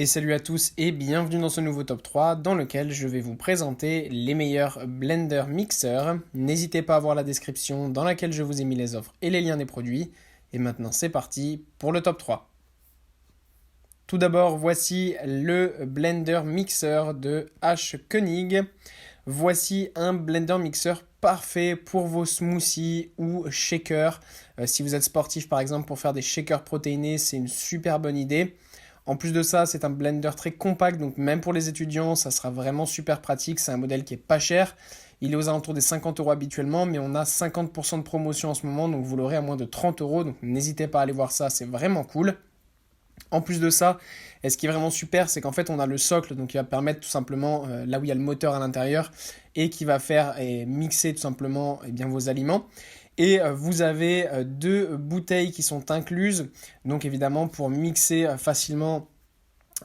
Et salut à tous et bienvenue dans ce nouveau top 3 dans lequel je vais vous présenter les meilleurs blender mixeurs. N'hésitez pas à voir la description dans laquelle je vous ai mis les offres et les liens des produits. Et maintenant c'est parti pour le top 3. Tout d'abord, voici le blender mixeur de H. Koenig. Voici un blender mixeur parfait pour vos smoothies ou shakers. Si vous êtes sportif par exemple pour faire des shakers protéinés, c'est une super bonne idée. En plus de ça, c'est un blender très compact, donc même pour les étudiants, ça sera vraiment super pratique. C'est un modèle qui est pas cher. Il est aux alentours des 50 € habituellement, mais on a 50% de promotion en ce moment, donc vous l'aurez à moins de 30 €. Donc n'hésitez pas à aller voir ça, c'est vraiment cool. En plus de ça, et ce qui est vraiment super, c'est qu'en fait on a le socle, donc qui va permettre tout simplement, là où il y a le moteur à l'intérieur, et qui va faire et mixer tout simplement bien, vos aliments. Et vous avez deux bouteilles qui sont incluses, donc évidemment pour mixer facilement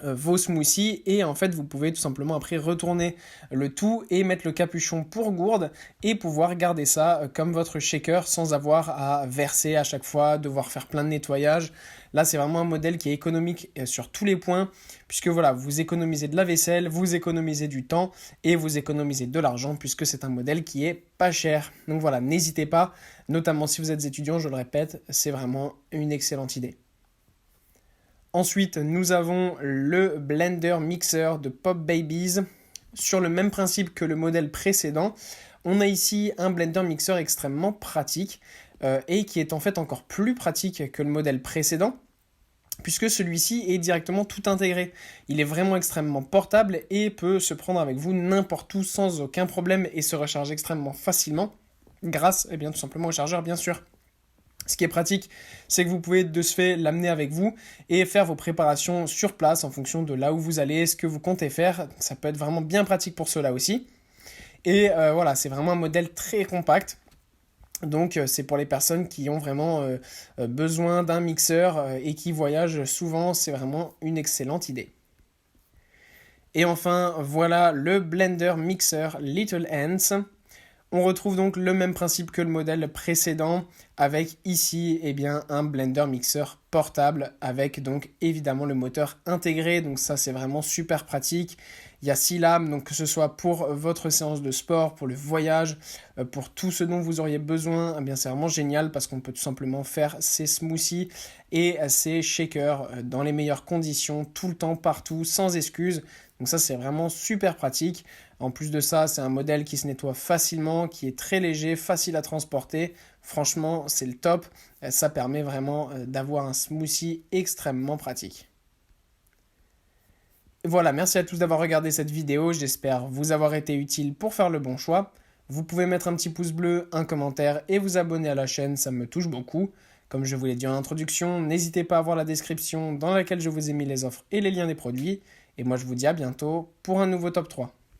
vos smoothies, et en fait vous pouvez tout simplement après retourner le tout et mettre le capuchon pour gourde et pouvoir garder ça comme votre shaker sans avoir à verser à chaque fois, devoir faire plein de nettoyage. Là c'est vraiment un modèle qui est économique sur tous les points, puisque voilà, vous économisez de la vaisselle, vous économisez du temps et vous économisez de l'argent, puisque c'est un modèle qui est pas cher. Donc voilà, n'hésitez pas, notamment si vous êtes étudiant, je le répète, c'est vraiment une excellente idée. Ensuite, nous avons le blender mixer de Pop Babies. Sur le même principe que le modèle précédent, on a ici un blender mixer extrêmement pratique et qui est en fait encore plus pratique que le modèle précédent, puisque celui-ci est directement tout intégré. Il est vraiment extrêmement portable et peut se prendre avec vous n'importe où sans aucun problème et se recharge extrêmement facilement grâce tout simplement au chargeur bien sûr. Ce qui est pratique, c'est que vous pouvez de ce fait l'amener avec vous et faire vos préparations sur place en fonction de là où vous allez, ce que vous comptez faire. Ça peut être vraiment bien pratique pour cela aussi. Et voilà, c'est vraiment un modèle très compact. Donc c'est pour les personnes qui ont vraiment besoin d'un mixeur et qui voyagent souvent, c'est vraiment une excellente idée. Et enfin, voilà le blender mixer Little Ants. On retrouve donc le même principe que le modèle précédent avec ici un blender mixeur portable avec donc évidemment le moteur intégré, donc ça c'est vraiment super pratique. Il y a 6 lames, donc que ce soit pour votre séance de sport, pour le voyage, pour tout ce dont vous auriez besoin, c'est vraiment génial parce qu'on peut tout simplement faire ses smoothies et ses shakers dans les meilleures conditions, tout le temps, partout, sans excuse. Donc ça c'est vraiment super pratique. En plus de ça, c'est un modèle qui se nettoie facilement, qui est très léger, facile à transporter. Franchement, c'est le top. Ça permet vraiment d'avoir un smoothie extrêmement pratique. Voilà, merci à tous d'avoir regardé cette vidéo. J'espère vous avoir été utile pour faire le bon choix. Vous pouvez mettre un petit pouce bleu, un commentaire et vous abonner à la chaîne, ça me touche beaucoup. Comme je vous l'ai dit en introduction, n'hésitez pas à voir la description dans laquelle je vous ai mis les offres et les liens des produits. Et moi je vous dis à bientôt pour un nouveau top 3.